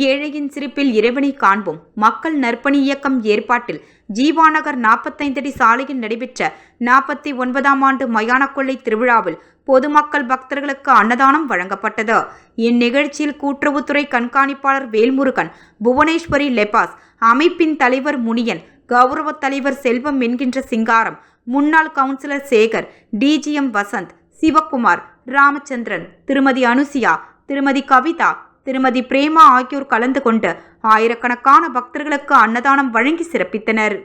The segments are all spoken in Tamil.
ஏழையின் சிரிப்பில் இறைவனை காண்போம் மக்கள் நற்பணி இயக்கம் ஏற்பாட்டில் ஜீவாநகர் 45 அடி சாலையில் நடைபெற்ற 49ஆம் ஆண்டு மயான கொள்ளை திருவிழாவில் பொதுமக்கள் பக்தர்களுக்கு அன்னதானம் வழங்கப்பட்டது. இந்நிகழ்ச்சியில் கூட்டுறவுத்துறை கண்காணிப்பாளர் வேல்முருகன், புவனேஸ்வரி லெபாஸ், அமைப்பின் தலைவர் முனியன், கௌரவ தலைவர் செல்வம் என்கின்ற சிங்காரம், முன்னாள் கவுன்சிலர் சேகர், டிஜிஎம் வசந்த், சிவக்குமார், ராமச்சந்திரன், திருமதி அனுசியா, திருமதி கவிதா, திருமதி பிரேமா ஆகியோர் கலந்து கொண்டு ஆயிரக்கணக்கான பக்தர்களுக்கு அன்னதானம் வழங்கி சிறப்பித்தனர்.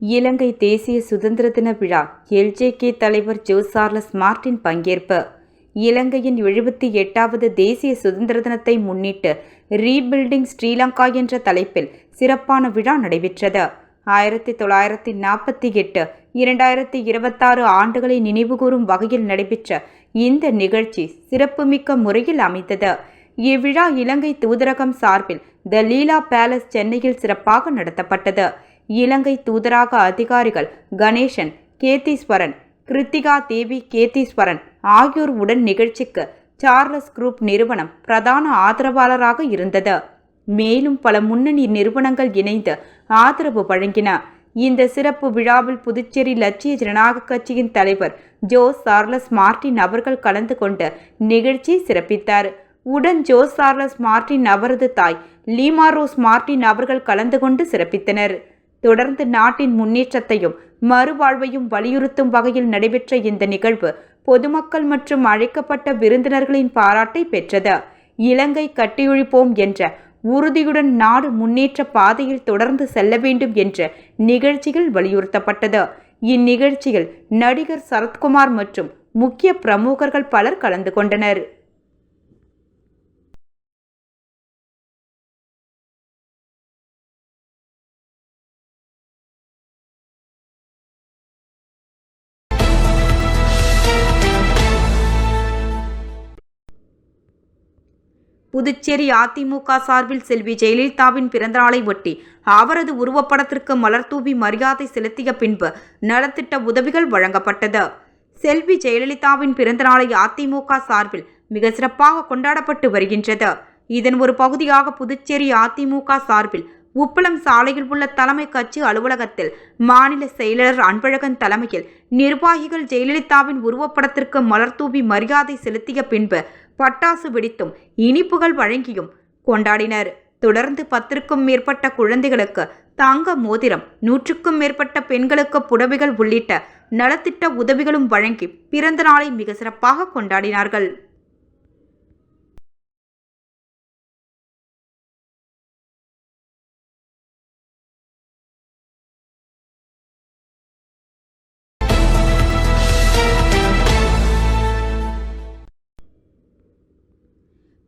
இலங்கை தேசிய சுதந்திர தின விழா எல்ஜேகே தலைவர் ஜோ சார்லஸ் மார்டின் பங்கேற்பு. இலங்கையின் 78வது தேசிய சுதந்திர தினத்தை முன்னிட்டு ரீபில்டிங் ஸ்ரீலங்கா என்ற தலைப்பில் சிறப்பான விழா நடைபெற்றது. 1948 2026 ஆண்டுகளை நினைவுகூரும் வகையில் நடைபெற்ற இந்த நிகழ்ச்சி சிறப்புமிக்க முறையில் அமைந்தது. இவ்விழா இலங்கை தூதரகம் சார்பில் த லீலா பேலஸ் சென்னையில் சிறப்பாக நடத்தப்பட்டது. இலங்கை தூதரக அதிகாரிகள் கணேசன், கேதீஸ்வரன், கிருத்திகா தேவி கேதீஸ்வரன் ஆகியோர் உடன் நிகழ்ச்சிக்கு சார்லஸ் குரூப் நிறுவனம் பிரதான ஆதரவாளராக இருந்தது. மேலும் பல முன்னணி நிறுவனங்கள் இணைந்து ஆதரவு வழங்கின. இந்த சிறப்பு விழாவில் புதுச்சேரி லட்சிய ஜனநாயக கட்சியின் தலைவர் ஜோ சார்லஸ் மார்டின் அவர்கள் கலந்து கொண்டு நிகழ்ச்சியை சிறப்பித்தார். உடன் ஜோ சார்லஸ் மார்டின் அவரது தாய் லீமா ரோஸ் மார்டின் அவர்கள் கலந்து கொண்டு சிறப்பித்தனர். தொடர்ந்து நாட்டின் முன்னேற்றத்தையும் மறுவாழ்வையும் வலியுறுத்தும் வகையில் நடைபெற்ற இந்த நிகழ்வு பொதுமக்கள் மற்றும் அழைக்கப்பட்ட விருந்தினர்களின் பாராட்டை பெற்றது. இலங்கை கட்டியொழிப்போம் என்ற உறுதியுடன் நாடு முன்னேற்ற பாதையில் தொடர்ந்து செல்ல வேண்டும் என்ற நிகழ்ச்சிகள் வலியுறுத்தப்பட்டது. இந்நிகழ்ச்சியில் நடிகர் சரத்குமார் மற்றும் முக்கிய பிரமுகர்கள் பலர் கலந்து கொண்டனர். புதுச்சேரி அதிமுக சார்பில் செல்வி ஜெயலலிதாவின் பிறந்தநாளை ஒட்டி அவரது உருவப்படத்திற்கு மலர் தூவி மரியாதை செலுத்திய பின்பு நலத்திட்ட உதவிகள் வழங்கப்பட்டது. செல்வி ஜெயலலிதாவின் பிறந்தநாளை அதிமுக சார்பில் மிக சிறப்பாக கொண்டாடப்பட்டு வருகின்றது. இதன் ஒரு பகுதியாக புதுச்சேரி அதிமுக சார்பில் உப்பளம் சாலையில் உள்ள தலைமை கட்சி அலுவலகத்தில் மாநில செயலாளர் அன்பழகன் தலைமையில் நிர்வாகிகள் ஜெயலலிதாவின் உருவப்படத்திற்கு மலர் தூவி மரியாதை செலுத்திய பின்பு பட்டாசு வெடித்தும் இனிப்புகள் வழங்கியும் கொண்டாடினர். தொடர்ந்து 10க்கும் மேற்பட்ட குழந்தைகளுக்கு தங்க மோதிரம், 100க்கும் மேற்பட்ட பெண்களுக்கு புடவைகள் உள்ளிட்ட நலத்திட்ட உதவிகளும் வழங்கி பிறந்த நாளை மிக சிறப்பாக கொண்டாடினார்கள்.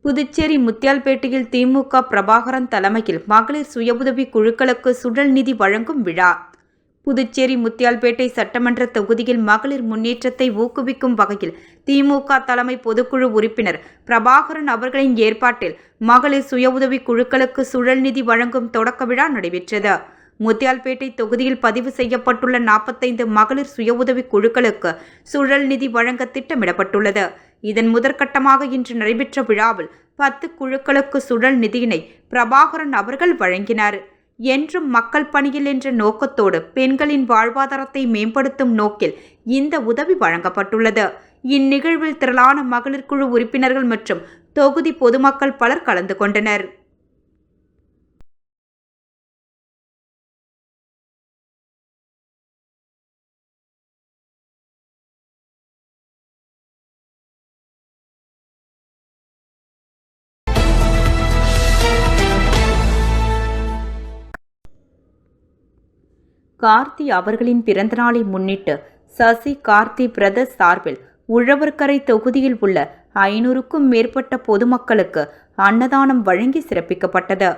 புதுச்சேரி முத்தியால்பேட்டையில் திமுக பிரபாகரன் தலைமையில் மகளிர் சுய உதவி குழுக்களுக்கு சுழல் நிதி வழங்கும் விழா. புதுச்சேரி முத்தியால்பேட்டை சட்டமன்ற தொகுதியில் மகளிர் முன்னேற்றத்தை ஊக்குவிக்கும் வகையில் திமுக தலைமை பொதுக்குழு உறுப்பினர் பிரபாகரன் அவர்களின் ஏற்பாட்டில் மகளிர் சுய உதவி குழுக்களுக்கு சுழல் நிதி வழங்கும் தொடக்க விழா நடைபெற்றது. முத்தியால்பேட்டை தொகுதியில் பதிவு செய்யப்பட்டுள்ள 45 மகளிர் சுய உதவி குழுக்களுக்கு சுழல் நிதி வழங்க திட்டமிடப்பட்டுள்ளது. இதன் முதற்கட்டமாக இன்று நடைபெற்ற விழாவில் 10 குழுக்களுக்கு சுழல் நிதியினை பிரபாகரன் அவர்கள் வழங்கினார். என்றும் மக்கள் பணியில் என்ற நோக்கத்தோடு பெண்களின் வாழ்வாதாரத்தை மேம்படுத்தும் நோக்கில் இந்த உதவி வழங்கப்பட்டுள்ளது. இந்நிகழ்வில் திரளான மகளிர் குழு உறுப்பினர்கள் மற்றும் தொகுதி பொதுமக்கள் பலர் கலந்து கொண்டனர். கார்த்தி அவர்களின் பிறந்தநாளை முன்னிட்டு சசி கார்த்தி பிரதர்ஸ் சார்பில் உழவர்கரை தொகுதியில் உள்ள 500க்கும் மேற்பட்ட பொதுமக்களுக்கு அன்னதானம் வழங்கி சிறப்பிக்கப்பட்டது.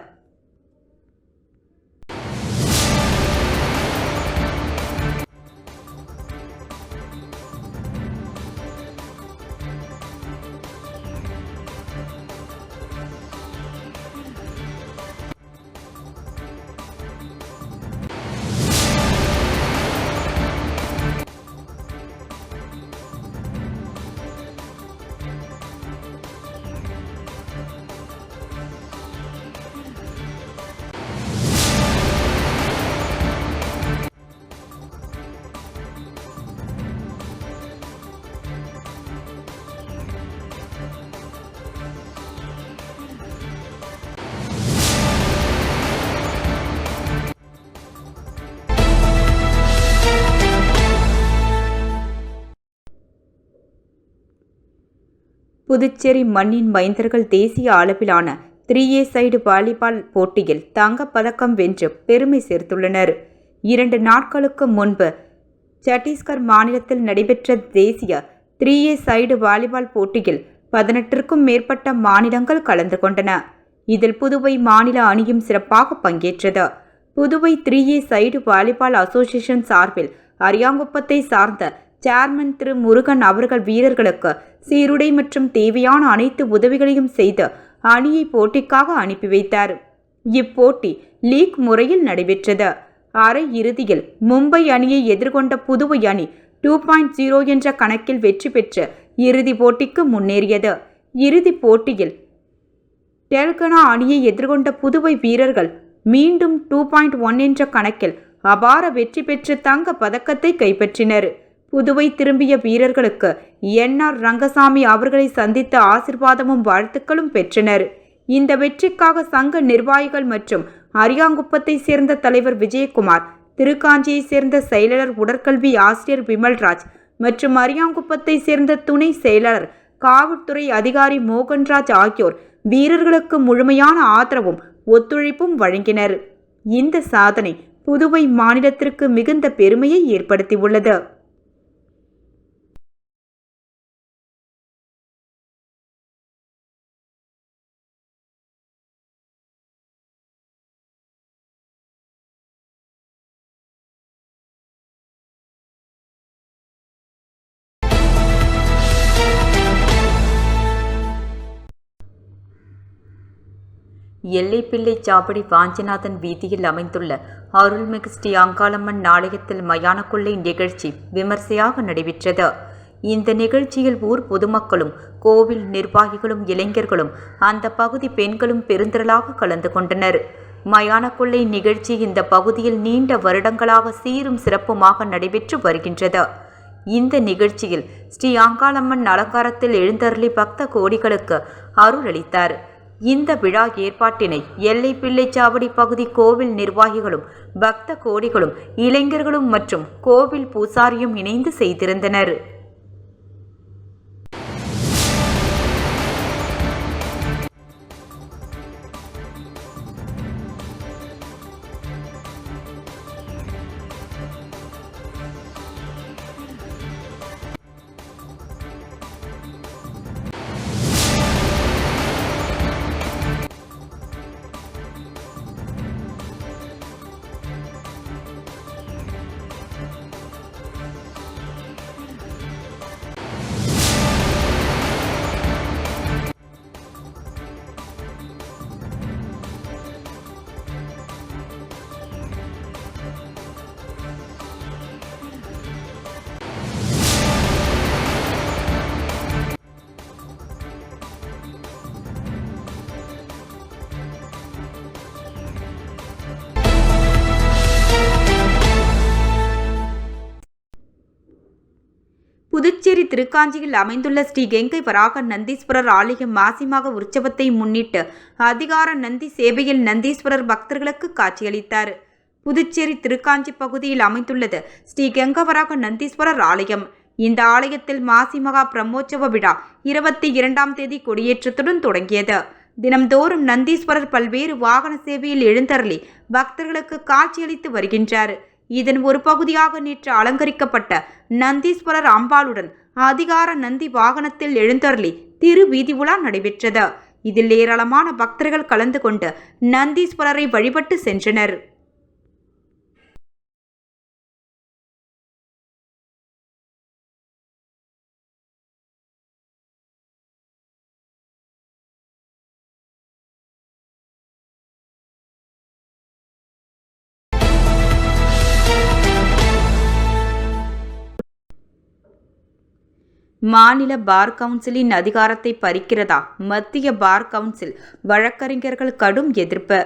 புதுச்சேரி மண்ணின் மைந்தர்கள் தேசிய அளவிலான 3A சைடு வாலிபால் போட்டியில் தங்கப்பதக்கம் வென்று பெருமை சேர்த்துள்ளனர். 2 நாட்களுக்கு முன்பு சத்தீஸ்கர் மாநிலத்தில் நடைபெற்ற தேசிய 3A சைடு வாலிபால் போட்டியில் 18க்கும் மேற்பட்ட மாநிலங்கள் கலந்து கொண்டன. இதில் புதுவை மாநில அணியும் சிறப்பாக பங்கேற்றது. Puduvai 3A side volleyball association சார்பில் அரியாங்குப்பத்தை சார்ந்த சேர்மன் திரு முருகன் அவர்கள் வீரர்களுக்கு சீருடை மற்றும் தேவையான அனைத்து உதவிகளையும் செய்து அணியை போட்டிக்காக அனுப்பி வைத்தார். இப்போட்டி லீக் முறையில் நடைபெற்றது. அரை இறுதியில் மும்பை அணியை எதிர்கொண்ட புதுவை அணி 2.0 என்ற கணக்கில் வெற்றி பெற்று இறுதி போட்டிக்கு முன்னேறியது. இறுதி போட்டியில் டெல்கனா அணியை எதிர்கொண்ட புதுவை வீரர்கள் மீண்டும் 2.1 என்ற கணக்கில் அபார வெற்றி பெற்று தங்க பதக்கத்தை கைப்பற்றினர். புதுவை திரும்பிய வீரர்களுக்கு NR ரங்கசாமி அவர்களை சந்தித்த ஆசிர்வாதமும் வாழ்த்துக்களும் பெற்றனர். இந்த வெற்றிக்காக சங்க நிர்வாகிகள் மற்றும் அரியாங்குப்பத்தை சேர்ந்த தலைவர் விஜயகுமார், திருக்காஞ்சியை சேர்ந்த செயலாளர் உடற்கல்வி ஆசிரியர் விமல்ராஜ் மற்றும் அரியாங்குப்பத்தை சேர்ந்த துணை செயலாளர் காவல்துறை அதிகாரி மோகன்ராஜ் ஆகியோர் வீரர்களுக்கு முழுமையான ஆதரவும் ஒத்துழைப்பும் வழங்கினர். இந்த சாதனை புதுவை மாநிலத்திற்கு மிகுந்த பெருமையை ஏற்படுத்தியுள்ளது. எல்லைப்பிள்ளை சாவடி வாஞ்சிநாதன் வீதியில் அமைந்துள்ள அருள்மிகு ஸ்ரீ அங்காளம்மன் ஆலயத்தில் மயான கொள்ளை நிகழ்ச்சி விமர்சையாக நடைபெற்றது. இந்த நிகழ்ச்சியில் ஊர் பொதுமக்களும் கோவில் நிர்வாகிகளும் இளைஞர்களும் அந்த பகுதி பெண்களும் பெருந்திரளாக கலந்து கொண்டனர். மயான கொள்ளை நிகழ்ச்சி இந்த பகுதியில் நீண்ட வருடங்களாக சீரும் சிறப்புமாக நடைபெற்று வருகின்றது. இந்த நிகழ்ச்சியில் ஸ்ரீ அங்காளம்மன் அலங்காரத்தில் எழுந்தருளி பக்த கோடிகளுக்கு அருள் அளித்தார். இந்த விழா ஏற்பாட்டினை எல்லைப்பிள்ளைச்சாவடி பகுதி கோவில் நிர்வாகிகளும் பக்த கோடிகளும் இளைஞர்களும் மற்றும் கோவில் பூசாரியும் இணைந்து செய்திருந்தனர். திருக்காஞ்சியில் அமைந்துள்ள ஸ்ரீ கெங்கை வராக நந்தீஸ்வரர் ஆலயம் மாசிமாக உற்சவத்தை முன்னிட்டு அதிகார நந்தி சேவையில் நந்தீஸ்வரர் பக்தர்களுக்கு காட்சியளித்தார். புதுச்சேரி திருக்காஞ்சி பகுதியில் அமைந்துள்ளது ஸ்ரீ கெங்கவராக நந்தீஸ்வரர் ஆலயம். இந்த ஆலயத்தில் மாசி மகா பிரம்மோற்சவ விழா 22ஆம் தேதி கொடியேற்றத்துடன் தொடங்கியது. தினம்தோறும் நந்தீஸ்வரர் பல்வேறு வாகன சேவையில் எழுந்தருளி பக்தர்களுக்கு காட்சியளித்து வருகின்றார். இதன் ஒரு பகுதியாக நேற்று அலங்கரிக்கப்பட்ட நந்தீஸ்வரர் அம்பாளுடன் அதிகார நந்தி வாகனத்தில் எழுந்தருளி திரு வீதி உலா நடைபெற்றது. இதில் ஏராளமான பக்தர்கள் கலந்து கொண்டு நந்தீஸ்வரரை வழிபட்டு சென்றனர். மாநில பார் கவுன்சிலின் அதிகாரத்தை பறிக்கிறதா மத்திய பார் கவுன்சில், வழக்கறிஞர்கள் கடும் எதிர்ப்பு.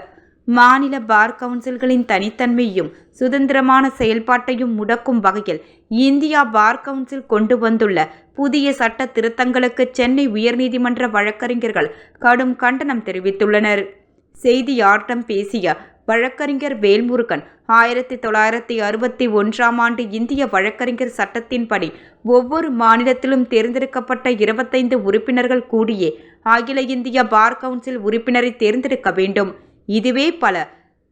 மாநில பார் கவுன்சில்களின் தனித்தன்மையும் சுதந்திரமான செயல்பாட்டையும் முடக்கும் வகையில் இந்தியா பார் கவுன்சில் கொண்டு வந்துள்ள புதிய சட்ட திருத்தங்களுக்கு சென்னை உயர்நீதிமன்ற வழக்கறிஞர்கள் கடும் கண்டனம் தெரிவித்துள்ளனர். செய்தியாளர்களிடம் பேசிய வழக்கறிஞர் வேல்முருகன், 1961ஆம் ஆண்டு இந்திய வழக்கறிஞர் சட்டத்தின்படி ஒவ்வொரு மாநிலத்திலும் தேர்ந்தெடுக்கப்பட்ட 25 உறுப்பினர்கள் கூடியே அகில இந்திய பார் கவுன்சில் உறுப்பினரை தேர்ந்தெடுக்க வேண்டும். இதுவே பல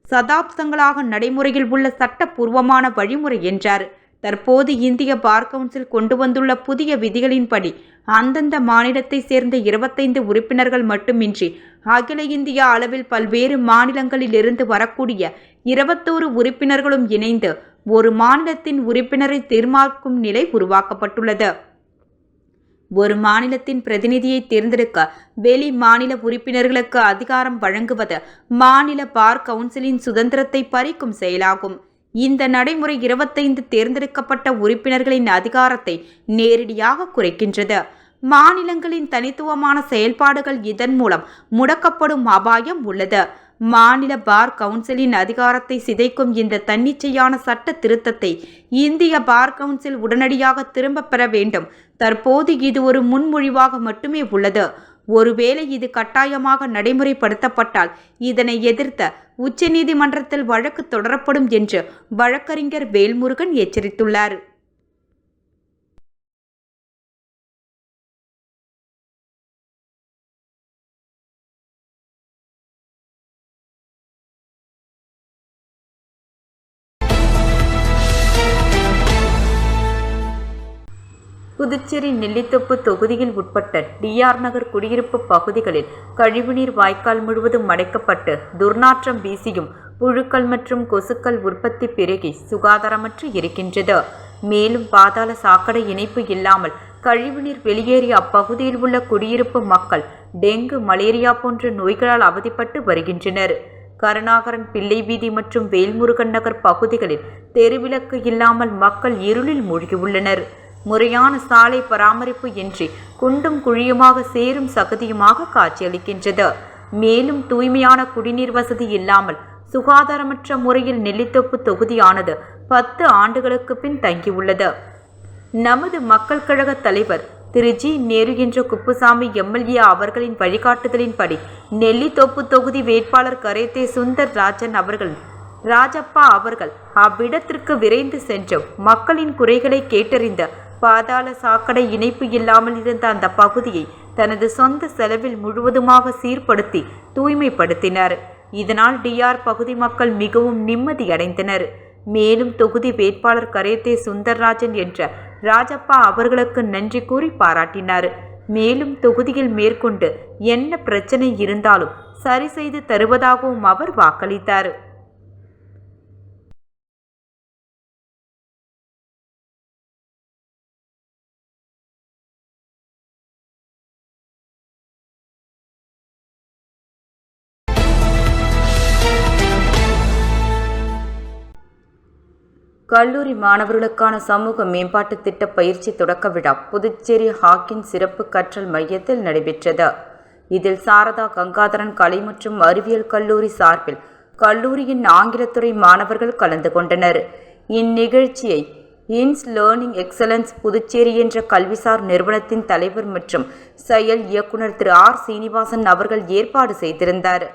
சதாப்தங்களாக நடைமுறையில் உள்ள சட்டப்பூர்வமான வழிமுறை என்றார். தற்போது இந்திய பார் கவுன்சில் கொண்டு வந்துள்ள புதிய விதிகளின்படி அந்தந்த மாநிலத்தை சேர்ந்த 25 உறுப்பினர்கள் மட்டுமின்றி அகில இந்திய அளவில் பல்வேறு மாநிலங்களிலிருந்து வரக்கூடிய 21 உறுப்பினர்களும் இணைந்து ஒரு மாநிலத்தின் உறுப்பினரை தீர்மானிக்கும் நிலை உருவாக்கப்பட்டுள்ளது. ஒரு மாநிலத்தின் பிரதிநிதியை தேர்ந்தெடுக்க வெளி மாநில உறுப்பினர்களுக்கு அதிகாரம் வழங்குவது மாநில பார் கவுன்சிலின் சுதந்திரத்தை பறிக்கும் செயலாகும். இந்த நடைமுறை 25 தேர்ந்தெடுக்கப்பட்ட உறுப்பினர்களின் அதிகாரத்தை நேரடியாக குறைக்கின்றது. மாநிலங்களின் தனித்துவமான செயல்பாடுகள் இதன் மூலம் முடக்கப்படும் அபாயம் உள்ளது. மாநில பார் கவுன்சிலின் அதிகாரத்தை சிதைக்கும் இந்த தன்னிச்சையான சட்ட திருத்தத்தை இந்திய பார் கவுன்சில் உடனடியாக திரும்பப் பெற வேண்டும். தற்போது இது ஒரு முன்மொழிவாக மட்டுமே உள்ளது. ஒருவேளை இது கட்டாயமாக நடைமுறைப்படுத்தப்பட்டால் இதனை எதிர்த்த உச்சநீதிமன்றத்தில் வழக்கு தொடரப்படும் என்று வழக்கறிஞர் வேல்முருகன் எச்சரித்துள்ளார். புதுச்சேரி நெல்லித்தோப்பு தொகுதியில் உட்பட்ட டிஆர் நகர் குடியிருப்பு பகுதிகளில் கழிவுநீர் வாய்க்கால் முழுவதும் அடைக்கப்பட்டு துர்நாற்றம் வீசியும் புழுக்கள் மற்றும் கொசுக்கள் உற்பத்தி பெருகி சுகாதாரமற்று இருக்கின்றது. மேலும் பாதாள சாக்கடை இணைப்பு இல்லாமல் கழிவுநீர் வெளியேறிய அப்பகுதியில் உள்ள குடியிருப்பு மக்கள் டெங்கு, மலேரியா போன்ற நோய்களால் அவதிப்பட்டு வருகின்றனர். கருணாகரன் பிள்ளை வீதி மற்றும் வேல்முருகன் நகர் பகுதிகளில் தெருவிளக்கு இல்லாமல் மக்கள் இருளில் மூழ்கியுள்ளனர். முறையான சாலை பராமரிப்பு இன்றி குண்டும் குழியுமாக சேரும் சகதியுமாக காட்சியளிக்கின்றது. மேலும் தூய்மையான குடிநீர் வசதி இல்லாமல் சுகாதாரமற்ற முறையில் நெல்லித்தோப்பு தொகுதியானது 10 ஆண்டுகளுக்கு பின் தங்கியுள்ளது. நமது மக்கள் கழக தலைவர் திரு ஜி நேரு என்ற குப்புசாமி எம்எல்ஏ அவர்களின் வழிகாட்டுதலின்படி நெல்லித்தோப்பு தொகுதி வேட்பாளர் கரேத்தே சுந்தர் ராஜப்பா அவர்கள் அவ்விடத்திற்கு விரைந்து சென்று மக்களின் குறைகளை கேட்டறிந்த பாதாள சாக்கடை இணைப்பு இல்லாமல் இருந்த அந்த பகுதியை தனது சொந்த செலவில் முழுவதுமாக சீர்படுத்தி தூய்மைப்படுத்தினார். இதனால் டிஆர் பகுதி மக்கள் மிகவும் நிம்மதியடைந்தனர். மேலும் தொகுதி வேட்பாளர் கரேத்தே சுந்தர்ராஜன் என்ற ராஜப்பா அவர்களுக்கு நன்றி கூறி பாராட்டினார். மேலும் தொகுதியில் மேற்கொண்டு என்ன பிரச்சனை இருந்தாலும் சரி செய்து தருவதாகவும் அவர் வாக்களித்தார். கல்லூரி மாணவர்களுக்கான சமூக மேம்பாட்டு திட்ட பயிற்சி தொடக்க விழா புதுச்சேரி ஹாக்கின் சிறப்பு கற்றல் மையத்தில் நடைபெற்றது. இதில் சாரதா கங்காதரன் கலை மற்றும் அறிவியல் கல்லூரி சார்பில் கல்லூரியின் ஆங்கிலத்துறை மாணவர்கள் கலந்து கொண்டனர். இந்நிகழ்ச்சியை இன்ஸ் லேர்னிங் எக்ஸலன்ஸ் புதுச்சேரி என்ற கல்விசார் நிறுவனத்தின் தலைவர் மற்றும் செயல் இயக்குனர் திரு ஆர் சீனிவாசன் அவர்கள் ஏற்பாடு செய்திருந்தார்.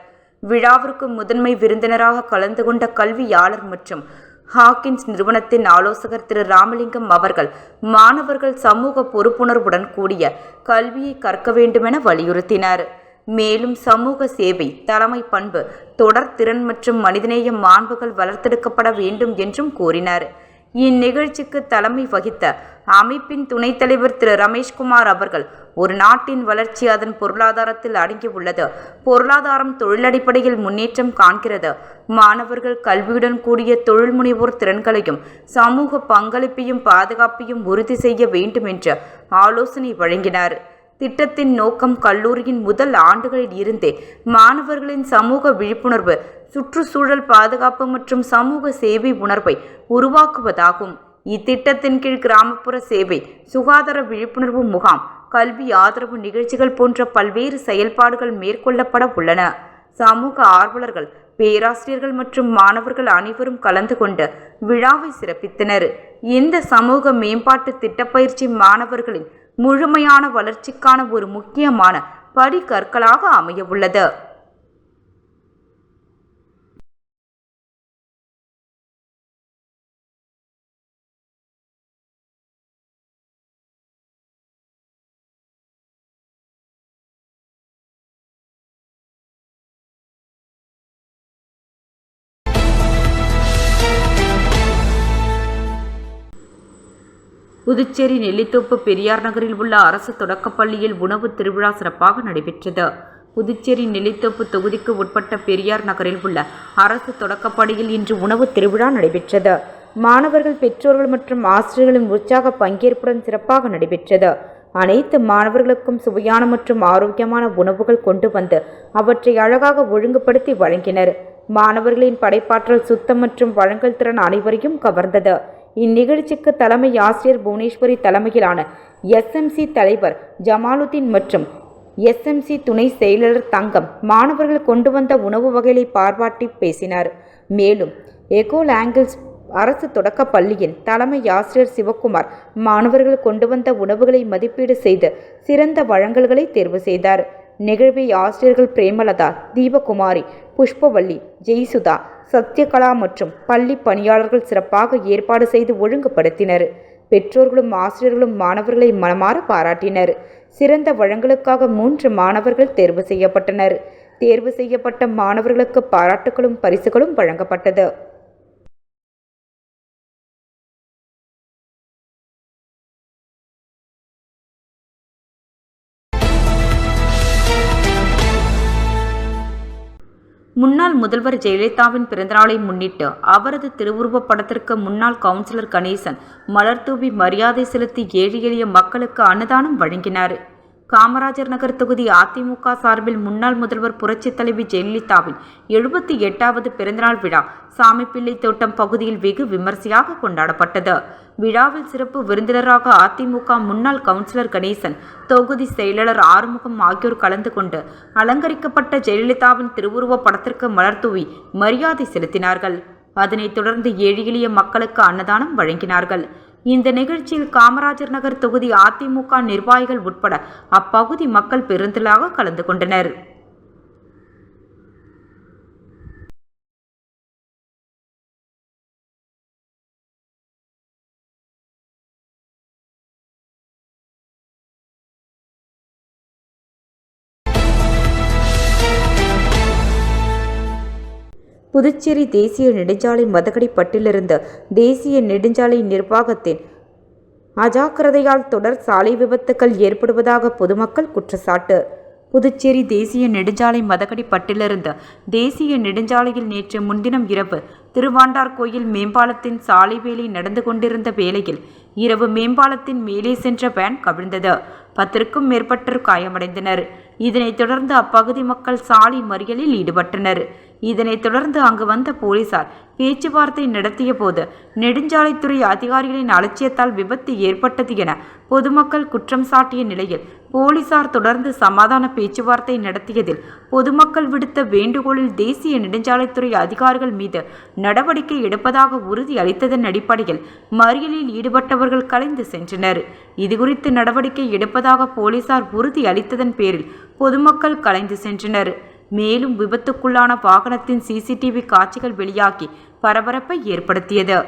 விழாவிற்கு முதன்மை விருந்தினராக கலந்து கொண்ட கல்வியாளர் மற்றும் ஹாக்கின்ஸ் நிறுவனத்தின் ஆலோசகர் திரு ராமலிங்கம் அவர்கள் மாணவர்கள் சமூக பொறுப்புணர்வுடன் கூடிய கல்வியை கற்க வேண்டுமென வலியுறுத்தினார். மேலும் சமூக சேவை, தலைமை பண்பு, தொடர்திறன் மற்றும் மனிதநேய மாண்புகள் வளர்த்தெடுக்கப்பட வேண்டும் என்றும் கூறினார். இந்நிகழ்ச்சிக்கு தலைமை வகித்த அமைப்பின் துணைத் தலைவர் திரு ரமேஷ்குமார் அவர்கள், ஒரு நாட்டின் வளர்ச்சி அதன் பொருளாதாரத்தில் அடங்கியுள்ளது. பொருளாதாரம் தொழிலடிப்படையில் முன்னேற்றம் காண்கிறது. மாணவர்கள் கல்வியுடன் கூடிய தொழில் முனைவோர் திறன்களையும் சமூக பங்களிப்பையும் பாதுகாப்பையும் உறுதி செய்ய வேண்டும் என்று ஆலோசனை வழங்கினார். திட்டத்தின் நோக்கம் கல்லூரியின் முதல் ஆண்டுகளில் இருந்தே மாணவர்களின் சமூக விழிப்புணர்வு, சுற்றுச்சூழல் பாதுகாப்பு மற்றும் சமூக சேவை உணர்வை உருவாக்குவதாகும். இத்திட்டத்தின் கீழ் கிராமப்புற சேவை, சுகாதார விழிப்புணர்வு முகாம், கல்வி ஆதரவு நிகழ்ச்சிகள் போன்ற பல்வேறு செயல்பாடுகள் மேற்கொள்ளப்பட உள்ளன. சமூக ஆர்வலர்கள், பேராசிரியர்கள் மற்றும் மாணவர்கள் அனைவரும் கலந்து கொண்டு விழாவை சிறப்பித்தனர். இந்த சமூக மேம்பாட்டு திட்டப்பயிற்சி மாணவர்களின் முழுமையான வளர்ச்சிக்கான ஒரு முக்கியமான படிக்கற்களாக அமைய உள்ளது. புதுச்சேரி நெல்லித்தோப்பு பெரியார் நகரில் உள்ள அரசு தொடக்கப்பள்ளியில் உணவு திருவிழா சிறப்பாக நடைபெற்றது. புதுச்சேரி நெல்லித்தோப்பு தொகுதிக்கு உட்பட்ட பெரியார் நகரில் உள்ள அரசு தொடக்கப்பள்ளியில் இன்று உணவு திருவிழா நடைபெற்றது. மாணவர்கள், பெற்றோர்கள் மற்றும் ஆசிரியர்களின் உற்சாக பங்கேற்புடன் சிறப்பாக நடைபெற்றது. அனைத்து மாணவர்களுக்கும் சுவையான மற்றும் ஆரோக்கியமான உணவுகள் கொண்டு வந்து அவற்றை அழகாக ஒழுங்குபடுத்தி வழங்கினர். மாணவர்களின் படைப்பாற்றல், சுத்தம் மற்றும் வழங்கல் திறன் அனைவரையும் கவர்ந்தது. இந்நிகழ்ச்சிக்கு தலைமை ஆசிரியர் புவனேஸ்வரி தலைமையிலான எஸ்எம்சி தலைவர் ஜமாலுதீன் மற்றும் எஸ்எம்சி துணை செயலாளர் தங்கம் மாணவர்கள் கொண்டு வந்த உணவு வகைகளை பாராட்டி பேசினார். மேலும் எகோல் ஆங்கிள்ஸ் அரசு தொடக்க பள்ளியின் தலைமை ஆசிரியர் சிவக்குமார் மாணவர்கள் கொண்டு வந்த உணவுகளை மதிப்பீடு செய்து சிறந்த வழங்கல்களை தேர்வு செய்தார். நிகழ்வை ஆசிரியர்கள் பிரேமலதா, தீபகுமாரி, புஷ்பவள்ளி, ஜெய்சுதா, சத்யகலா மற்றும் பள்ளி பணியாளர்கள் சிறப்பாக ஏற்பாடு செய்து ஒழுங்குபடுத்தினர். பெற்றோர்களும் ஆசிரியர்களும் மாணவர்களை மனமாற பாராட்டினர். சிறந்த வழங்கலுக்காக 3 மாணவர்கள் தேர்வு செய்யப்பட்டனர். தேர்வு செய்யப்பட்ட மாணவர்களுக்கு பாராட்டுகளும் பரிசுகளும் வழங்கப்பட்டது. முன்னாள் முதல்வர் ஜெயலலிதாவின் பிறந்தநாளை முன்னிட்டு அவரது திருவுருவப் படத்திற்கு முன்னாள் கவுன்சிலர் கணேசன் மலர்தூவி மரியாதை செலுத்தி ஏழை எளிய மக்களுக்கு அன்னதானம் வழங்கினார். காமராஜர் நகர் தொகுதி அதிமுக சார்பில் முன்னாள் முதல்வர் புரட்சித் தலைவி ஜெயலலிதாவின் 78வது பிறந்தநாள் விழா சாமிப்பிள்ளை தோட்டம் பகுதியில் வெகு விமர்சையாக கொண்டாடப்பட்டது. விழாவில் சிறப்பு விருந்தினராக அதிமுக முன்னாள் கவுன்சிலர் கணேசன், தொகுதி செயலாளர் ஆறுமுகம் ஆகியோர் கலந்து கொண்டு அலங்கரிக்கப்பட்ட ஜெயலலிதாவின் திருவுருவப் படத்திற்கு மலர்தூவி மரியாதை செலுத்தினார்கள். அதனைத் தொடர்ந்து ஏழை எளிய மக்களுக்கு அன்னதானம் வழங்கினார்கள். இந்த நிகழ்ச்சியில் காமராஜர் நகர் தொகுதி அதிமுக நிர்வாகிகள் உட்பட அப்பகுதி மக்கள் பெருந்திரளாக கலந்து கொண்டனர். புதுச்சேரி தேசிய நெடுஞ்சாலை மதகடிப்பட்டிலிருந்து தேசிய நெடுஞ்சாலை நிர்வாகத்தின் அஜாக்கிரதையால் தொடர் சாலை விபத்துக்கள் ஏற்படுவதாக பொதுமக்கள் குற்றச்சாட்டு. புதுச்சேரி தேசிய நெடுஞ்சாலை மதகடிப்பட்டிலிருந்து தேசிய நெடுஞ்சாலையில் நேற்று முன்தினம் இரவு திருவாண்டார்கோயில் மேம்பாலத்தின் சாலை வேலை நடந்து கொண்டிருந்த வேளையில் இரவு மேம்பாலத்தின் மேலே சென்ற வேன் கவிழ்ந்தது. 10க்கும் மேற்பட்டோர் காயமடைந்தனர். இதனைத் தொடர்ந்து அப்பகுதி மக்கள் சாலை மறியலில் ஈடுபட்டனர். இதனைத் தொடர்ந்து அங்கு வந்த போலீசார் பேச்சுவார்த்தை நடத்திய போது நெடுஞ்சாலைத்துறை அதிகாரிகளின் அலட்சியத்தால் விபத்து ஏற்பட்டது என பொதுமக்கள் குற்றம் சாட்டிய நிலையில் போலீசார் தொடர்ந்து சமாதான பேச்சுவார்த்தை நடத்தியதில் பொதுமக்கள் விடுத்த வேண்டுகோளில் தேசிய நெடுஞ்சாலைத்துறை அதிகாரிகள் மீது நடவடிக்கை எடுப்பதாக உறுதி அளித்ததன் அடிப்படையில் மறியலில் ஈடுபட்டவர்கள் கலைந்து சென்றனர். இதுகுறித்து நடவடிக்கை எடுப்பதாக போலீசார் உறுதி அளித்ததன் பேரில் பொதுமக்கள் கலைந்து சென்றனர். மேலும் விபத்துக்குள்ளான வாகனத்தின் சிசிடிவி காட்சிகள் வெளியாகி பரபரப்பை ஏற்படுத்தியது.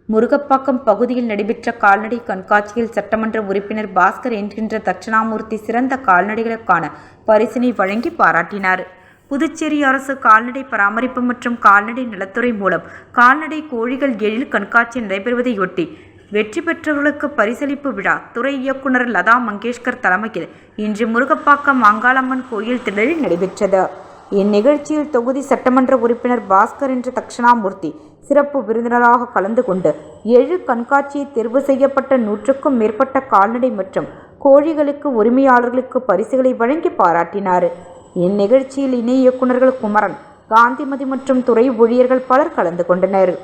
முருகப்பாக்கம் பகுதியில் நடைபெற்ற கால்நடை கண்காட்சியில் சட்டமன்ற உறுப்பினர் பாஸ்கர் என்கின்ற தட்சணாமூர்த்தி சிறந்த கால்நடைகளுக்கான பரிசினை வழங்கி பாராட்டினார். புதுச்சேரி அரசு கால்நடை பராமரிப்பு மற்றும் கால்நடை நலத்துறை மூலம் கால்நடை கோழிகள் எழில் கண்காட்சி நடைபெறுவதையொட்டி வெற்றி பெற்றவர்களுக்கு பரிசளிப்பு விழா துறை இயக்குனர் லதா மங்கேஷ்கர் தலைமையில் இன்று முருகப்பாக்கம் அங்காளம்மன் கோயில் திடலில் நடைபெற்றது. இந்நிகழ்ச்சியில் தொகுதி சட்டமன்ற உறுப்பினர் பாஸ்கர் என்ற தட்சணாமூர்த்தி சிறப்பு விருந்தினராக கலந்து கொண்டு எழில் கண்காட்சியை தேர்வு செய்யப்பட்ட 100க்கும் மேற்பட்ட கால்நடை மற்றும் கோழிகளுக்கு உரிமையாளர்களுக்கு பரிசுகளை வழங்கி பாராட்டினார். இந்நிகழ்ச்சியில் இணை இயக்குநர்கள் குமரன், காந்திமதி மற்றும் துறை ஊழியர்கள் பலர் கலந்து கொண்டனர்.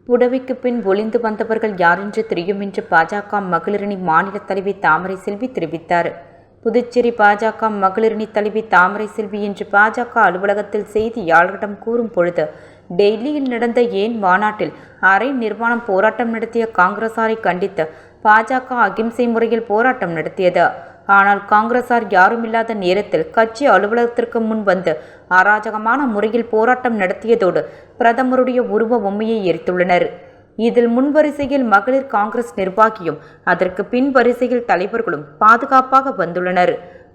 புடவைக்கு பின் ஒளிந்து வந்தவர்கள் யாரென்று தெரியும் என்று பாஜக மகளிரணி மாநில தலைவி தாமரை செல்வி தெரிவித்தார். புதுச்சேரி பாஜக மகளிரணி தலைவி தாமரை செல்வி இன்று பாஜக அலுவலகத்தில் செய்தியாளர்களிடம் கூறும் பொழுது, டெல்லியில் நடந்த ஏன் மாநாட்டில் அரை நிர்வாணம் போராட்டம் நடத்திய காங்கிரசாரை கண்டித்து பாஜக அகிம்சை முறையில் போராட்டம் நடத்தியது. ஆனால் காங்கிரசார் யாருமில்லாத நேரத்தில் கட்சி அலுவலகத்திற்கு முன் வந்து அராஜகமான முறையில் போராட்டம் நடத்தியதோடு பிரதமருடைய உருவ பொம்மையை எரித்துள்ளனர். இதில் முன்வரிசையில் மகளிர் காங்கிரஸ் நிர்வாகியும் அதற்கு பின் வரிசையில் தலைவர்களும் பாதுகாப்பாக வந்துள்ளனர்.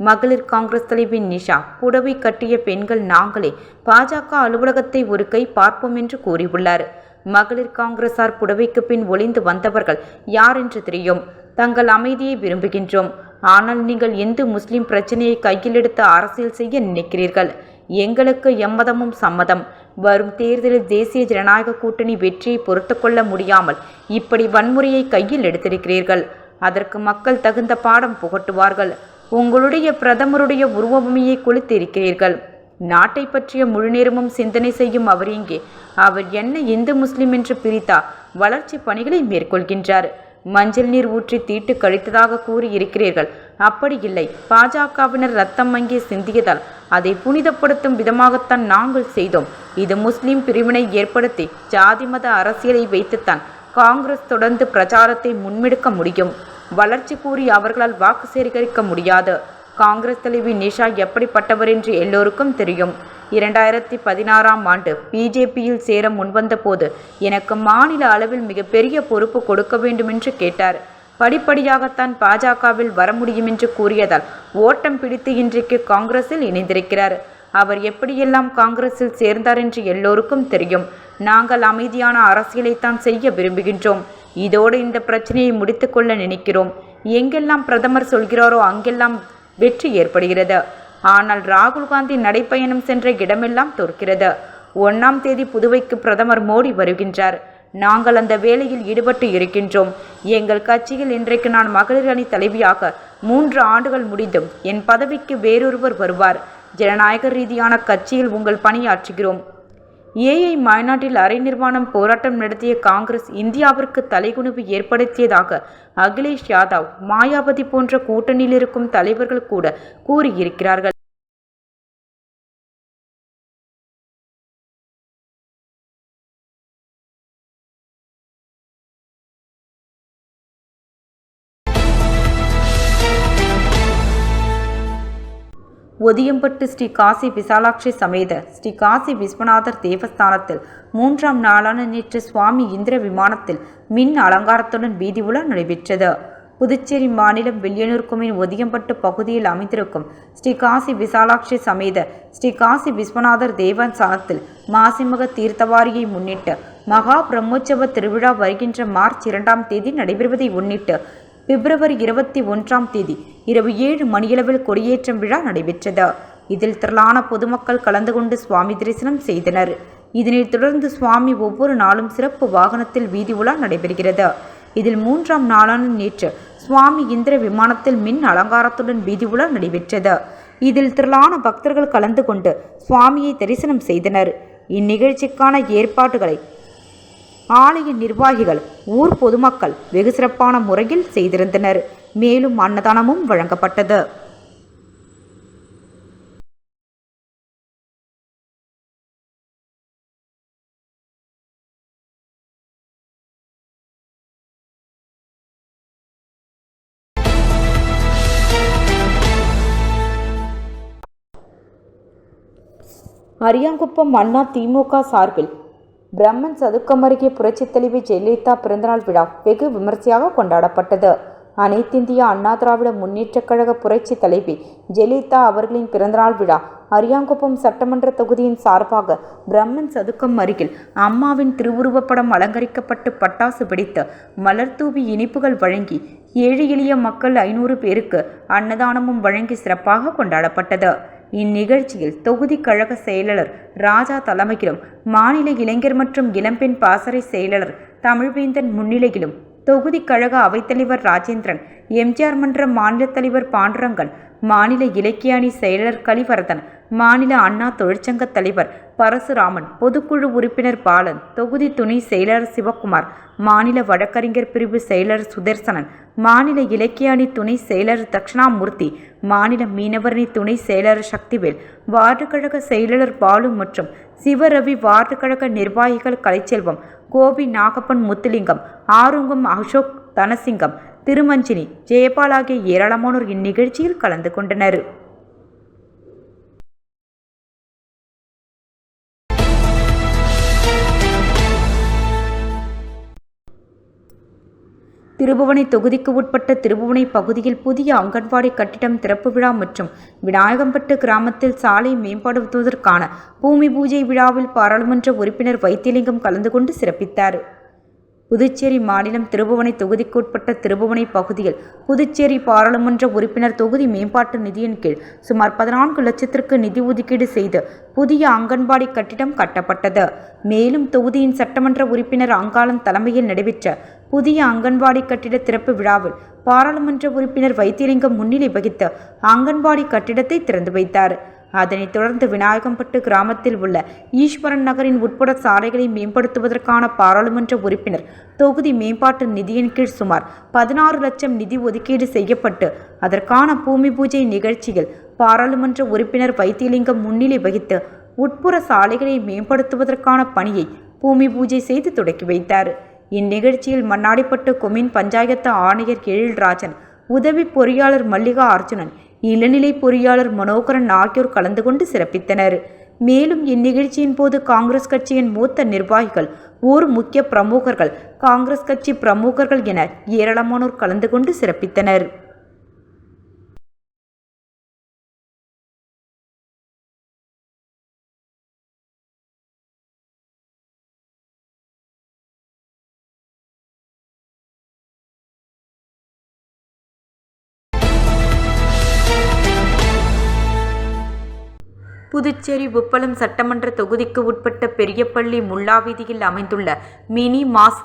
மகளிர் காங்கிரஸ் தலைவி நிஷா, புடவை கட்டிய பெண்கள் நாங்களே பாஜக அலுவலகத்தை ஒரு கை பார்ப்போம் என்று கூறியுள்ளார். மகளிர் காங்கிரசார் புடவைக்கு பின் ஒளிந்து வந்தவர்கள் யார் என்று தெரியும். தங்கள் அமைதியை விரும்புகின்றோம். ஆனால் நீங்கள் இந்து முஸ்லிம் பிரச்சனையை கையில் எடுத்து அரசியல் செய்ய நினைக்கிறீர்கள். எங்களுக்கு எம்மதமும் சம்மதம். வரும் தேர்தலில் தேசிய ஜனநாயக கூட்டணி வெற்றியை பொறுத்து கொள்ள முடியாமல் இப்படி வன்முறையை கையில் எடுத்திருக்கிறீர்கள். அதற்கு மக்கள் தகுந்த பாடம் புகட்டுவார்கள். உங்களுடைய பிரதமருடைய உருவமையை கொளுத்திருக்கிறீர்கள். நாட்டை பற்றிய முழு நேரமும் சிந்தனை செய்யும் அவர் இங்கே அவர் என்ன இந்து முஸ்லிம் என்று பிரித்தா வளர்ச்சி பணிகளை மேற்கொள்கின்றார். மஞ்சள் நீர் ஊற்றி தீட்டு கழித்ததாக கூறியிருக்கிறீர்கள். அப்படி இல்லை. பாஜகவினர் ரத்தம் அங்கே சிந்தியதால் அதை புனிதப்படுத்தும் விதமாகத்தான் நாங்கள் செய்தோம். இது முஸ்லிம் பிரிவினை ஏற்படுத்தி ஜாதி மத அரசியலை வைத்துத்தான் காங்கிரஸ் தொடர்ந்து பிரச்சாரத்தை முன்னெடுக்க முடியும். வளர்ச்சி கூறி அவர்களால் வாக்கு சேகரிக்க முடியாது. காங்கிரஸ் தலைவி நிஷா எப்படிப்பட்டவர் என்று எல்லோருக்கும் தெரியும். 2016ஆம் ஆண்டு பிஜேபியில் சேர முன்வந்த போது எனக்கு மாநில அளவில் மிகப்பெரிய பொறுப்பு கொடுக்க வேண்டும் என்று கேட்டார். படிப்படியாகத்தான் பாஜகவில் வர முடியும் என்று கூறியதால் ஓட்டம் பிடித்து இன்றைக்கு காங்கிரஸில் இணைந்திருக்கிறார். அவர் எப்படியெல்லாம் காங்கிரஸில் சேர்ந்தார் என்று எல்லோருக்கும் தெரியும். நாங்கள் அமைதியான அரசியலைத்தான் செய்ய விரும்புகின்றோம். இதோடு இந்த பிரச்சனையை முடித்துக்கொள்ள நினைக்கிறோம். எங்கெல்லாம் பிரதமர் சொல்கிறாரோ அங்கெல்லாம் வெற்றி ஏற்படுகிறது. ஆனால் ராகுல் காந்தி நடைப்பயணம் சென்ற இடமெல்லாம் தோற்கிறது. 1ஆம் தேதி புதுவைக்கு பிரதமர் மோடி வருகின்றார். நாங்கள் அந்த வேலையில் ஈடுபட்டு இருக்கின்றோம். எங்கள் கட்சியில் இன்றைக்கு நான் மகளிர் அணி தலைவியாக 3 ஆண்டுகள் முடிந்தும் என் பதவிக்கு வேறொருவர் வருவார். ஜனநாயக ரீதியான கட்சியில் உங்கள் பணியாற்றுகிறோம். ஏஐ மாநாட்டில் அரை நிர்வாணம் போராட்டம் நடத்திய காங்கிரஸ் இந்தியாவிற்கு தலைகுனிவு ஏற்படுத்தியதாக அகிலேஷ் யாதவ், மாயாவதி போன்ற கூட்டணியில் இருக்கும் தலைவர்கள் கூட கூறியிருக்கிறார்கள். ஒதியம்பட்டு ஸ்ரீ காசி விசாலாட்சி சமேத ஸ்ரீ காசி விஸ்வநாதர் தேவஸ்தானத்தில் 3ஆம் நாளான நேற்று சுவாமி இந்திர விமானத்தில் மின் அலங்காரத்துடன் வீதி உலா நடைபெற்றது. புதுச்சேரி மாநிலம் வில்லியனூர் குமின் ஒதியம்பட்டு பகுதியில் அமைந்திருக்கும் ஸ்ரீ காசி விசாலாட்சி சமேத ஸ்ரீ காசி விஸ்வநாதர் தேவஸ்தானத்தில் மாசிமக தீர்த்தவாரியை முன்னிட்டு மகா பிரம்மோற்சவ திருவிழா வருகின்ற மார்ச் 2ஆம் தேதி நடைபெறுவதை முன்னிட்டு பிப்ரவரி 21ஆம் தேதி இரவு 7 மணியளவில் கொடியேற்றம் விழா நடைபெற்றது. இதில் திரளான பொதுமக்கள் கலந்து கொண்டு சுவாமி தரிசனம் செய்தனர். இதனைத் தொடர்ந்து சுவாமி ஒவ்வொரு நாளும் சிறப்பு வாகனத்தில் வீதி உலா நடைபெறுகிறது. இதில் 3ஆம் நாளான நேற்று சுவாமி இந்திர விமானத்தில் மின் அலங்காரத்துடன் வீதி உலா நடைபெற்றது. இதில் திரளான பக்தர்கள் கலந்து கொண்டு சுவாமியை தரிசனம் செய்தனர். இந்நிகழ்ச்சிக்கான ஏற்பாடுகளை ஆலய நிர்வாகிகள், ஊர் பொதுமக்கள் வெகு சிறப்பான முறையில் செய்திருந்தனர். மேலும் அன்னதானமும் வழங்கப்பட்டது. அரியாங்குப்பம் அண்ணா திமுக சார்பில் பிரம்மன் சதுக்கம் அருகே புரட்சித் தலைவி ஜெயலலிதா பிறந்தநாள் விழா வெகு விமர்சையாக கொண்டாடப்பட்டது. அனைத்திந்திய அண்ணா திராவிட முன்னேற்றக் கழக புரட்சி தலைவி ஜெயலலிதா அவர்களின் பிறந்தநாள் விழா அரியாங்குப்பம் சட்டமன்ற தொகுதியின் சார்பாக பிரம்மன் சதுக்கம் அருகில் அம்மாவின் திருவுருவப்படம் அலங்கரிக்கப்பட்டு பட்டாசு வெடித்து மலர் தூவி இனிப்புகள் வழங்கி ஏழை எளிய மக்கள் 500 பேருக்கு அன்னதானமும் வழங்கி சிறப்பாக கொண்டாடப்பட்டது. இந்நிகழ்ச்சியில் தொகுதி கழக செயலாளர் ராஜா தலைமையிலும், மாநில இளைஞர் மற்றும் இளம்பெண் பாசறை செயலாளர் தமிழ்வேந்தன் முன்னிலையிலும், தொகுதி கழக அவைத்தலைவர் ராஜேந்திரன், எம்ஜிஆர் மன்ற மாநில தலைவர் பாண்டுரங்கன், மாநில இலக்கிய அணி செயலர் கலிவரதன், மாநில அண்ணா தொழிற்சங்க தலைவர் பரசுராமன், பொதுக்குழு உறுப்பினர் பாலன், தொகுதி துணை செயலர் சிவக்குமார், மாநில வழக்கறிஞர் பிரிவு செயலர் சுதர்சனன், மாநில இலக்கிய அணி துணை செயலர் தட்சிணாமூர்த்தி, மாநில மீனவரணி துணை செயலர் சக்திவேல், வார்டு கழக செயலாளர் பாலு மற்றும் சிவரவி, வார்டு கழக நிர்வாகிகள் கலைச்செல்வம், கோபி, நாகப்பன், முத்துலிங்கம், ஆறுங்கம், அசோக், தனசிங்கம், திருமஞ்சினி, ஜெயபால் ஆகிய ஏராளமானோர் இந்நிகழ்ச்சியில் கலந்து கொண்டனர். திருபுவனை தொகுதிக்கு உட்பட்ட திருபுவனை பகுதியில் புதிய அங்கன்வாடி கட்டிடம் திறப்பு விழா மற்றும் விநாயகம்பட்டு கிராமத்தில் சாலை மேம்படுத்துவதற்கான பூமி பூஜை விழாவில் பாராளுமன்ற உறுப்பினர் வைத்தியலிங்கம் கலந்து கொண்டு சிறப்பித்தார். புதுச்சேரி மாநிலம் திருபுவனை தொகுதிக்கு உட்பட்ட திருபுவனை பகுதியில் புதுச்சேரி பாராளுமன்ற உறுப்பினர் தொகுதி மேம்பாட்டு நிதியின் கீழ் சுமார் 14 லட்சத்திற்கு நிதி ஒதுக்கீடு செய்து புதிய அங்கன்வாடி கட்டிடம் கட்டப்பட்டது. மேலும் தொகுதியின் சட்டமன்ற உறுப்பினர் அங்காளன் தலைமையில் நடைபெற்ற புதிய அங்கன்வாடி கட்டிட திறப்பு விழாவில் பாராளுமன்ற உறுப்பினர் வைத்தியலிங்கம் முன்னிலை வகித்து அங்கன்வாடி கட்டிடத்தை திறந்து வைத்தார். அதனைத் தொடர்ந்து விநாயகம்பட்டு கிராமத்தில் உள்ள ஈஸ்வரன் நகரின் உட்புற சாலைகளை மேம்படுத்துவதற்கான பாராளுமன்ற உறுப்பினர் தொகுதி மேம்பாட்டு நிதியின் கீழ் சுமார் 16 லட்சம் நிதி ஒதுக்கீடு செய்யப்பட்டு அதற்கான பூமி பூஜை நிகழ்ச்சியில் பாராளுமன்ற உறுப்பினர் வைத்தியலிங்கம் முன்னிலை வகித்து உட்புற சாலைகளை மேம்படுத்துவதற்கான பணியை பூமி பூஜை செய்து தொடக்கி வைத்தார். இந்நிகழ்ச்சியில் மண்ணாடிப்பட்டு கொம்யூன் பஞ்சாயத்து ஆணையர் எழில்ராஜன், உதவி பொறியாளர் மல்லிகா அர்ஜுனன், இளநிலை பொறியாளர் மனோகரன் ஆகியோர் கலந்து கொண்டு சிறப்பித்தனர். மேலும் இந்நிகழ்ச்சியின் போது காங்கிரஸ் கட்சியின் மூத்த நிர்வாகிகள், ஊர் முக்கிய பிரமுகர்கள், காங்கிரஸ் கட்சி பிரமுகர்கள் என ஏராளமானோர் கலந்து கொண்டு சிறப்பித்தனர். புதுச்சேரி உப்பளம் சட்டமன்ற தொகுதிக்கு உட்பட்ட பெரியப்பள்ளி முல்லா வீதியில் அமைந்துள்ள மினி மாஸ்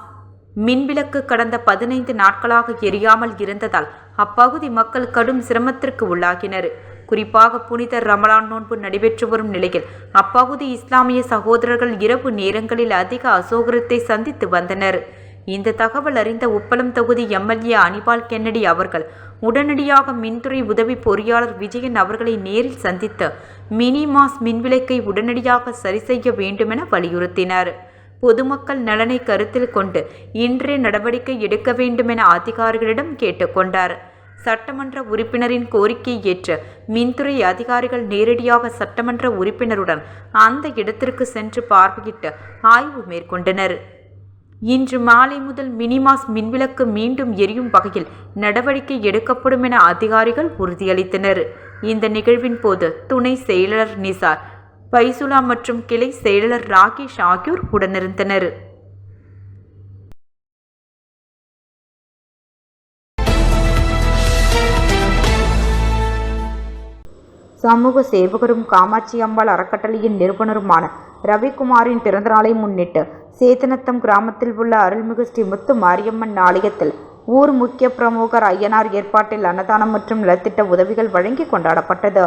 மின்விளக்கு கடந்த 15 நாட்களாக எரியாமல் இருந்ததால் அப்பகுதி மக்கள் கடும் சிரமத்திற்கு உள்ளாகினர். குறிப்பாக புனித ரமலான் நோன்பு நடைபெற்று வரும் நிலையில் அப்பகுதி இஸ்லாமிய சகோதரர்கள் இரவு நேரங்களில் அதிக அசௌகரியத்தை சந்தித்து வந்தனர். இந்த தகவல் அறிந்த உப்பளம் தொகுதி எம்எல்ஏ அனிபால் கென்னடி அவர்கள் உடனடியாக மின்துறை உதவி பொறியாளர் விஜயன் அவர்களை நேரில் சந்தித்து மினி மாஸ் மின்விளக்கை உடனடியாக சரி செய்ய வேண்டுமென வலியுறுத்தினார். பொதுமக்கள் நலனை கருத்தில் கொண்டு இன்றைய நடவடிக்கை எடுக்க வேண்டுமென அதிகாரிகளிடம் கேட்டுக்கொண்டார். சட்டமன்ற உறுப்பினரின் கோரிக்கையை ஏற்று மின்துறை அதிகாரிகள் நேரடியாக சட்டமன்ற உறுப்பினருடன் அந்த இடத்திற்கு சென்று பார்வையிட்டு ஆய்வு மேற்கொண்டனர். இன்று மாலை முதல் மினிமாஸ் மின்விளக்கு மீண்டும் எரியும் வகையில் நடவடிக்கை எடுக்கப்படும் என அதிகாரிகள் உறுதியளித்தனர். இந்த நிகழ்வின் போது துணை செயலாளர் நிசார், பைசுலா மற்றும் கிளை செயலாளர் ராகேஷ் ஆகியோர் உடனிருந்தனர். சமூக சேவகரும் காமாட்சி அம்பாள் அறக்கட்டளையின் நிறுவனருமான ரவிக்குமாரின் பிறந்தநாளை முன்னிட்டு சேத்தனத்தம் கிராமத்தில் உள்ள அருள்மிகு ஸ்ரீ முத்து மாரியம்மன் ஆலயத்தில் ஊர் முக்கிய பிரமுகர் ஐயனார் ஏற்பாட்டில் அன்னதானம் மற்றும் நலத்திட்ட உதவிகள் வழங்கி கொண்டாடப்பட்டது.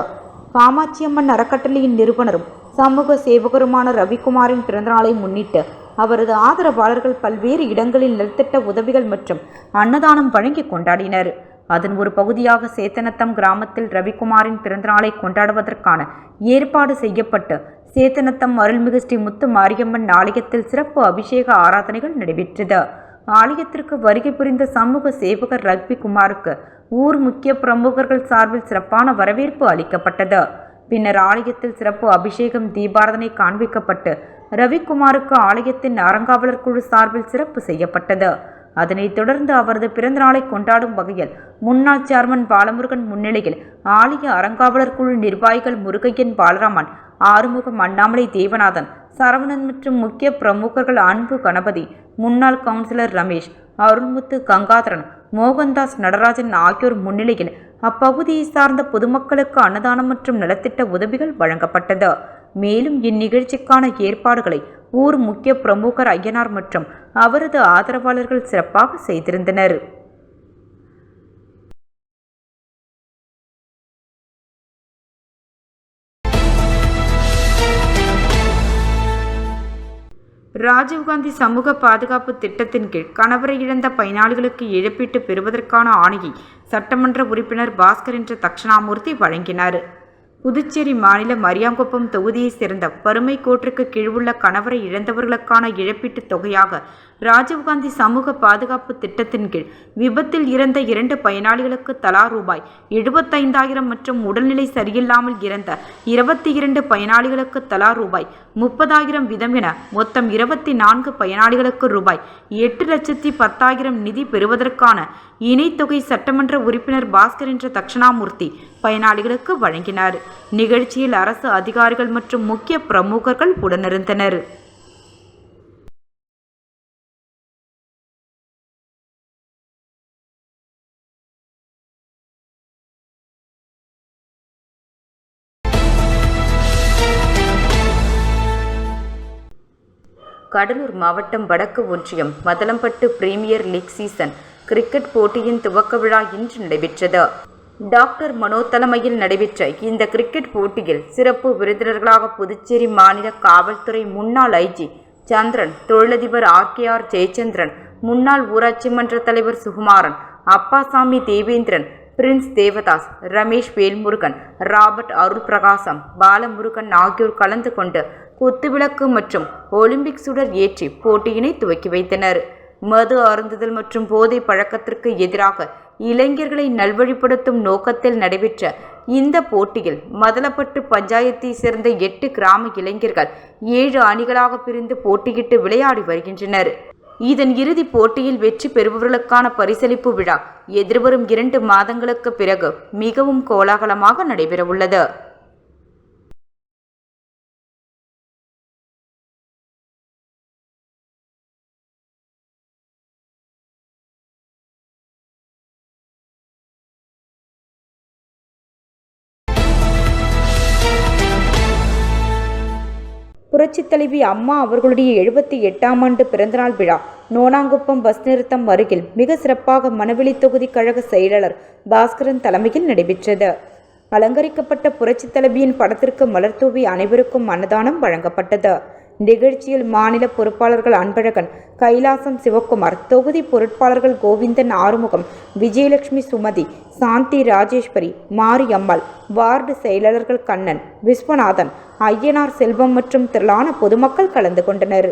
காமாட்சியம்மன் அறக்கட்டளையின் நிறுவனரும் சமூக சேவகருமான ரவிக்குமாரின் பிறந்தநாளை முன்னிட்டு அவரது ஆதரவாளர்கள் பல்வேறு இடங்களில் நலத்திட்ட உதவிகள் மற்றும் அன்னதானம் வழங்கி கொண்டாடினர். அதன் ஒரு பகுதியாக சேத்தனத்தம் கிராமத்தில் ரவிக்குமாரின் பிறந்தநாளை கொண்டாடுவதற்கான ஏற்பாடு செய்யப்பட்டு சேத்தனத்தம் அருள்மிகு ஸ்ரீ முத்து மாரியம்மன் ஆலயத்தில் சிறப்பு அபிஷேக ஆராதனைகள் நடைபெற்றது. ஆலயத்திற்கு வருகை புரிந்த சமூக சேவகர் ரவிக்குமாருக்கு ஊர் முக்கிய பிரமுகர்கள் சார்பில் சிறப்பான வரவேற்பு அளிக்கப்பட்டது. பின்னர் ஆலயத்தில் சிறப்பு அபிஷேகம் தீபாராதனை காண்பிக்கப்பட்டு ரவிக்குமாருக்கு ஆலயத்தின் அறங்காவலர் குழு சார்பில் சிறப்பு செய்யப்பட்டது. அதனைத் தொடர்ந்து அவரது பிறந்தநாளை கொண்டாடும் வகையில் முன்னாள் சேர்மன் பாலமுருகன் முன்னிலையில் ஆலய அறங்காவலர் குழு நிர்வாகிகள் முருகையன், பாலராமன், ஆறுமுகம், அண்ணாமலை, தேவநாதன், சரவணன் மற்றும் முக்கிய பிரமுகர்கள் அன்பு கணபதி, முன்னாள் கவுன்சிலர் ரமேஷ், அருள்முத்து, கங்காதரன், மோகன்தாஸ், நடராஜன் ஆகியோர் முன்னிலையில் அப்பகுதியை சார்ந்த பொதுமக்களுக்கு அன்னதானம் மற்றும் நலத்திட்ட உதவிகள் வழங்கப்பட்டது. மேலும் இந்நிகழ்ச்சிக்கான ஏற்பாடுகளை ஊர் முக்கிய பிரமுகர் ஐயனார் மற்றும் அவரது ஆதரவாளர்கள் சிறப்பாக செய்திருந்தனர். ராஜீவ்காந்தி சமூக பாதுகாப்பு திட்டத்தின் கீழ் கணவரை இழந்த பயனாளிகளுக்கு இழப்பீட்டு பெறுவதற்கான ஆணையை சட்டமன்ற உறுப்பினர் பாஸ்கர் என்ற தட்சிணாமூர்த்தி வழங்கினார். புதுச்சேரி மாநில மரியாங்குப்பம் தொகுதியைச் சேர்ந்த வறுமை கோட்டிற்கு கீழ் உள்ள கணவரை இழந்தவர்களுக்கான இழப்பீட்டுத் தொகையாக ராஜீவ்காந்தி சமூக பாதுகாப்பு திட்டத்தின் கீழ் விபத்தில் இறந்த 2 பயனாளிகளுக்கு தலா ரூபாய் 75,000 மற்றும் உடல்நிலை சரியில்லாமல் இறந்த 22 பயனாளிகளுக்கு தலா ரூபாய் 30,000 வீதம் என மொத்தம் 24 பயனாளிகளுக்கு ரூபாய் 8,10,000 நிதி பெறுவதற்கான இணைத்தொகை சட்டமன்ற உறுப்பினர் பாஸ்கர் என்ற தட்சிணாமூர்த்தி பயனாளிகளுக்கு வழங்கினார். நிகழ்ச்சியில் அரசு அதிகாரிகள் மற்றும் முக்கிய பிரமுகர்கள் உடனிருந்தனர். கடலூர் மாவட்டம் வடக்கு ஒன்றியம் மதலம்பட்டு பிரீமியர் லீக் சீசன் கிரிக்கெட் போட்டியின் துவக்க விழா இன்று நடைபெற்றது. டாக்டர் மனோ தலைமையில் நடைபெற்ற இந்த கிரிக்கெட் போட்டியில் சிறப்பு விருந்தினர்களாக புதுச்சேரி மாநில காவல்துறை முன்னாள் ஐஜி சந்திரன், தொழிலதிபர் RKR ஜெயச்சந்திரன், முன்னாள் ஊராட்சி மன்ற தலைவர் சுகுமாரன், அப்பாசாமி தேவேந்திரன், பிரின்ஸ் தேவதாஸ், ரமேஷ் வேல்முருகன், ராபர்ட் அருள் பிரகாசம், பாலமுருகன் ஆகியோர் கலந்து கொண்டு குத்துவிளக்கு மற்றும் ஒலிம்பிக் சுடர் ஏற்றி போட்டியினை துவக்கி வைத்தனர். மது அருந்துதல் மற்றும் போதை பழக்கத்திற்கு எதிராக இளைஞர்களை நல்வழிப்படுத்தும் நோக்கத்தில் நடைபெற்ற இந்த போட்டியில் மதலப்பட்டு பஞ்சாயத்தை சேர்ந்த 8 கிராம இளைஞர்கள் 7 அணிகளாக பிரிந்து போட்டியிட்டு விளையாடி வருகின்றனர். இதன் இறுதி போட்டியில் வெற்றி பெறுபவர்களுக்கான பரிசளிப்பு விழா எதிர்வரும் 2 மாதங்களுக்கு பிறகு மிகவும் கோலாகலமாக நடைபெறவுள்ளது. புரட்சித் தலைவி அம்மா அவர்களுடைய 78ஆம் ஆண்டு பிறந்தநாள் விழா நோனாங்குப்பம் பஸ் நிறுத்தம் அருகில் மிக சிறப்பாக மணவெளி தொகுதி கழக செயலாளர் பாஸ்கரன் தலைமையில் நடைபெற்றது. அலங்கரிக்கப்பட்ட புரட்சித் தலைவியின் படத்திற்கு மலர்தூவி அனைவருக்கும் அன்னதானம் வழங்கப்பட்டது. நிகழ்ச்சியில் மாநில பொறுப்பாளர்கள் அன்பழகன், கைலாசம் சிவக்குமார், தொகுதி பொறுப்பாளர்கள் கோவிந்தன், ஆறுமுகம், விஜயலட்சுமி, சுமதி, சாந்தி, ராஜேஸ்வரி, மாரியம்மாள், வார்டு செயலாளர்கள் கண்ணன், விஸ்வநாதன், ஐயனார், செல்வம் மற்றும் திரளான பொதுமக்கள் கலந்து கொண்டனர்.